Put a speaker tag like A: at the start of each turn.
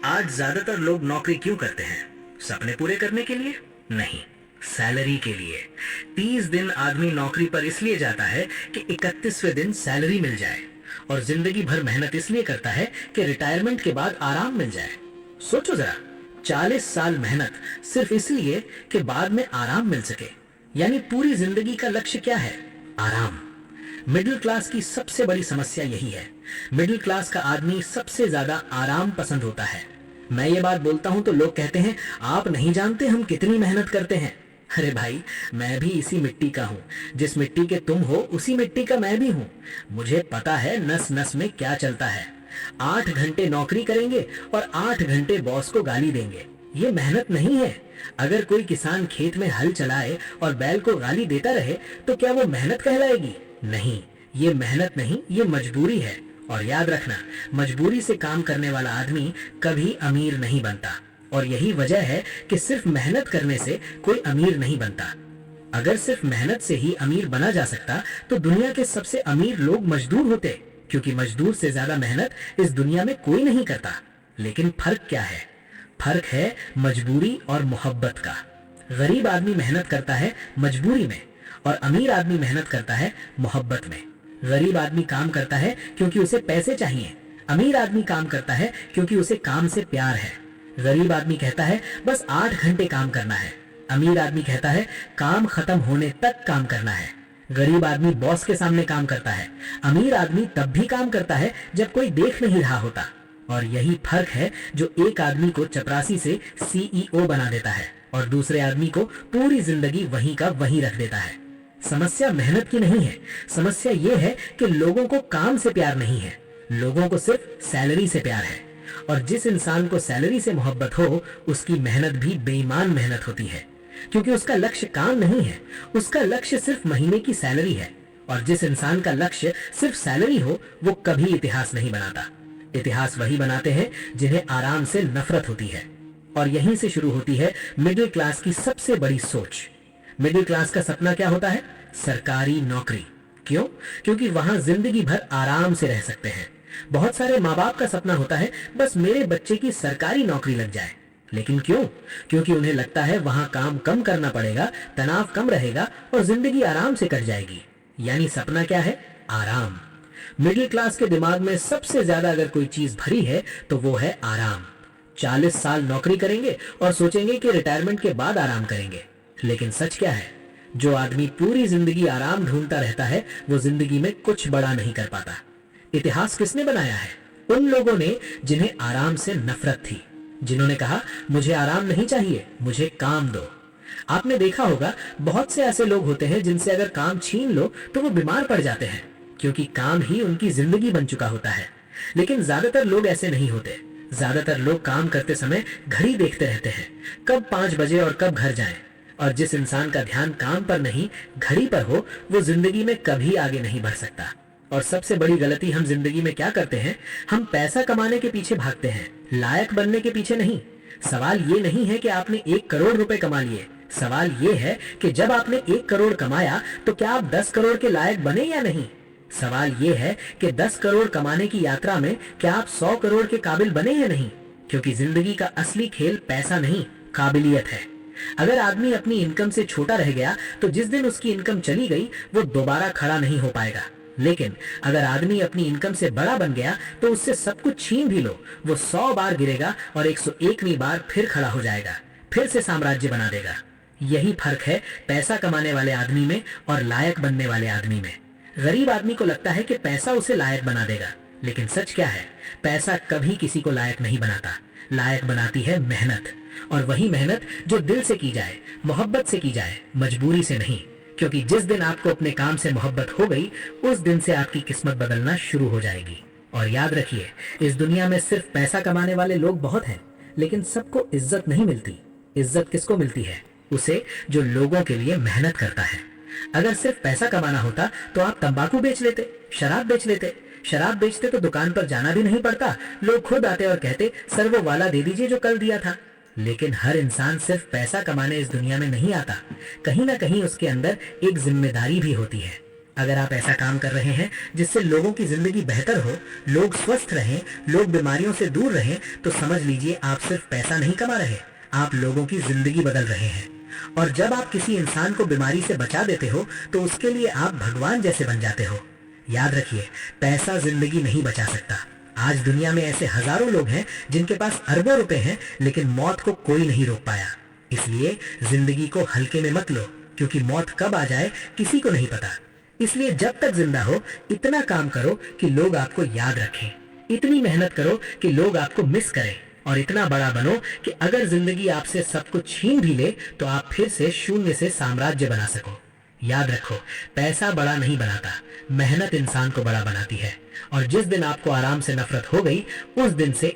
A: आज ज्यादातर लोग नौकरी क्यों करते हैं? सपने पूरे करने के लिए? नहीं, सैलरी के लिए। 30 दिन आदमी नौकरी पर इसलिए जाता है कि 31वें दिन सैलरी मिल जाए, और जिंदगी भर मेहनत इसलिए करता है कि रिटायरमेंट के बाद आराम मिल जाए। सोचो जरा, 40 साल मेहनत सिर्फ इसलिए कि बाद में आराम मिल सके। यानी पूरी जिंदगी का लक्ष्य क्या है? आराम। मिडिल क्लास की सबसे बड़ी समस्या यही है। मिडिल क्लास का आदमी सबसे ज्यादा आराम पसंद होता है। मैं ये बात बोलता हूं तो लोग कहते हैं, आप नहीं जानते हम कितनी मेहनत करते हैं। अरे भाई, मैं भी इसी मिट्टी का हूं। जिस मिट्टी के तुम हो उसी मिट्टी का मैं भी हूं। मुझे पता है नस नस में क्या चलता है। 8 घंटे नौकरी करेंगे और 8 घंटे बॉस को गाली देंगे। ये मेहनत नहीं है। अगर कोई किसान खेत में हल चलाए और बैल को गाली देता रहे तो क्या वो मेहनत कहलाएगी? नहीं, ये मेहनत नहीं, ये मजबूरी है। और याद रखना, मजबूरी से काम करने वाला आदमी कभी अमीर नहीं बनता। और यही वजह है कि सिर्फ मेहनत करने से कोई अमीर नहीं बनता। अगर सिर्फ मेहनत से ही अमीर बना जा सकता तो दुनिया के सबसे अमीर लोग मजदूर होते, क्योंकि मजदूर से ज्यादा मेहनत इस दुनिया में कोई नहीं करता। लेकिन फर्क क्या है? फर्क है मजबूरी और मोहब्बत का। गरीब आदमी मेहनत करता है मजबूरी में, और अमीर आदमी मेहनत करता है मोहब्बत में। गरीब आदमी काम करता है क्योंकि उसे पैसे चाहिए। अमीर आदमी काम करता है क्योंकि उसे काम से प्यार है। गरीब आदमी कहता है बस 8 घंटे काम करना है। अमीर आदमी कहता है काम खत्म होने तक काम करना है। गरीब आदमी बॉस के सामने काम करता है। अमीर आदमी तब भी काम करता है जब कोई देख नहीं रहा होता। और यही फर्क है जो एक आदमी को चपरासी से CEO बना देता है और दूसरे आदमी को पूरी जिंदगी वहीं का वहीं रख देता है। समस्या मेहनत की नहीं है। समस्या ये है कि लोगों को काम से प्यार नहीं है, लोगों को सिर्फ सैलरी से प्यार है। और जिस इंसान को सैलरी से मोहब्बत हो उसकी मेहनत भी बेईमान मेहनत होती है, क्योंकि उसका लक्ष्य काम नहीं है, उसका लक्ष्य सिर्फ महीने की सैलरी है। और जिस इंसान का लक्ष्य सिर्फ सैलरी हो वो कभी इतिहास नहीं बनाता। इतिहास वही बनाते हैं जिन्हें आराम से नफरत होती है। और यहीं से शुरू होती है मिडिल क्लास की सबसे बड़ी सोच। मिडिल क्लास का सपना क्या होता है? सरकारी नौकरी। क्यों? क्योंकि वहां जिंदगी भर आराम से रह सकते हैं। बहुत सारे माँ बाप का सपना होता है बस मेरे बच्चे की सरकारी नौकरी लग जाए। लेकिन क्यों? क्योंकि उन्हें लगता है वहां काम कम करना पड़ेगा, तनाव कम रहेगा और जिंदगी आराम से कट जाएगी। यानी सपना क्या है? आराम। मिडिल क्लास के दिमाग में सबसे ज्यादा अगर कोई चीज भरी है तो वो है आराम। 40 साल नौकरी करेंगे और सोचेंगे कि रिटायरमेंट के बाद आराम करेंगे। लेकिन सच क्या है? जो आदमी पूरी जिंदगी आराम ढूंढता रहता है वो जिंदगी में कुछ बड़ा नहीं कर पाता। इतिहास किसने बनाया है? उन लोगों ने जिन्हें आराम से नफरत थी, जिन्होंने कहा मुझे आराम नहीं चाहिए, मुझे काम दो। आपने देखा होगा बहुत से ऐसे लोग होते हैं जिनसे अगर काम छीन लो तो वो बीमार पड़ जाते हैं, क्योंकि काम ही उनकी जिंदगी बन चुका होता है। लेकिन ज्यादातर लोग ऐसे नहीं होते। ज्यादातर लोग काम करते समय घड़ी देखते रहते हैं, कब 5 बजे और कब घर जाएं। और जिस इंसान का ध्यान काम पर नहीं घड़ी पर हो वो जिंदगी में कभी आगे नहीं बढ़ सकता। और सबसे बड़ी गलती हम जिंदगी में क्या करते हैं? हम पैसा कमाने के पीछे भागते हैं, लायक बनने के पीछे नहीं। सवाल ये नहीं है कि आपने 1 करोड़ रुपए कमा लिए। सवाल ये है कि जब आपने 1 करोड़ कमाया तो क्या आप 10 करोड़ के लायक बने या नहीं। सवाल ये है कि 10 करोड़ कमाने की यात्रा में क्या आप 100 करोड़ के काबिल बने या नहीं। क्योंकि जिंदगी का असली खेल पैसा नहीं, काबिलियत है। अगर आदमी अपनी इनकम से छोटा रह गया तो जिस दिन उसकी इनकम चली गई वो दोबारा खड़ा नहीं हो पाएगा। लेकिन अगर आदमी अपनी इनकम से बड़ा बन गया तो उससे सब कुछ छीन भी लो, वो 100 बार गिरेगा और 101वीं बार फिर खड़ा हो जाएगा, फिर से साम्राज्य बना देगा। यही फर्क है पैसा कमाने वाले आदमी में और लायक बनने वाले आदमी में। गरीब आदमी को लगता है कि पैसा उसे लायक बना देगा, लेकिन सच क्या है? पैसा कभी किसी को लायक नहीं बनाता। लायक बनाती है मेहनत, और वही मेहनत जो दिल से की जाए, मोहब्बत से की जाए, मजबूरी से नहीं। क्योंकि जिस दिन आपको अपने काम से मोहब्बत हो गई उस दिन से आपकी किस्मत बदलना शुरू हो जाएगी। और याद रखिए, इस दुनिया में सिर्फ पैसा कमाने वाले लोग बहुत हैं, लेकिन सबको इज्जत नहीं मिलती। इज्जत किसको मिलती है? उसे जो लोगों के लिए मेहनत करता है। अगर सिर्फ पैसा कमाना होता तो आप तंबाकू बेच लेते, शराब बेच लेते। शराब बेचते तो दुकान पर जाना भी नहीं पड़ता, लोग खुद आते और कहते सर वो वाला दे दीजिए जो कल दिया था। लेकिन हर इंसान सिर्फ पैसा कमाने इस दुनिया में नहीं आता। कहीं ना कहीं उसके अंदर एक जिम्मेदारी भी होती है, अगर आप ऐसा काम कर रहे हैं जिससे लोगों की जिंदगी बेहतर हो, लोग स्वस्थ रहें, लोग बीमारियों से दूर रहें, तो समझ लीजिए आप सिर्फ पैसा नहीं कमा रहे, आप लोगों की जिंदगी बदल रहे हैं। और जब आप किसी इंसान को बीमारी से बचा देते हो तो उसके लिए आप भगवान जैसे बन जाते हो। याद रखिए, पैसा जिंदगी नहीं बचा सकता। आज दुनिया में ऐसे हजारों लोग हैं जिनके पास अरबों रुपए हैं, लेकिन मौत को कोई नहीं रोक पाया। इसलिए जिंदगी को हल्के में मत लो, क्योंकि मौत कब आ जाए किसी को नहीं पता। इसलिए जब तक जिंदा हो इतना काम करो कि लोग आपको याद रखें, इतनी मेहनत करो कि लोग आपको मिस करें, और इतना बड़ा बनो कि अगर जिंदगी आपसे सब कुछ छीन भी ले तो आप फिर से शून्य से साम्राज्य बना सको। याद रखो, पैसा बड़ा नहीं बनाता, मेहनत इंसान को बड़ा बनाती है। और जिस दिन आपको आराम से नफरत हो गई, उस दिन से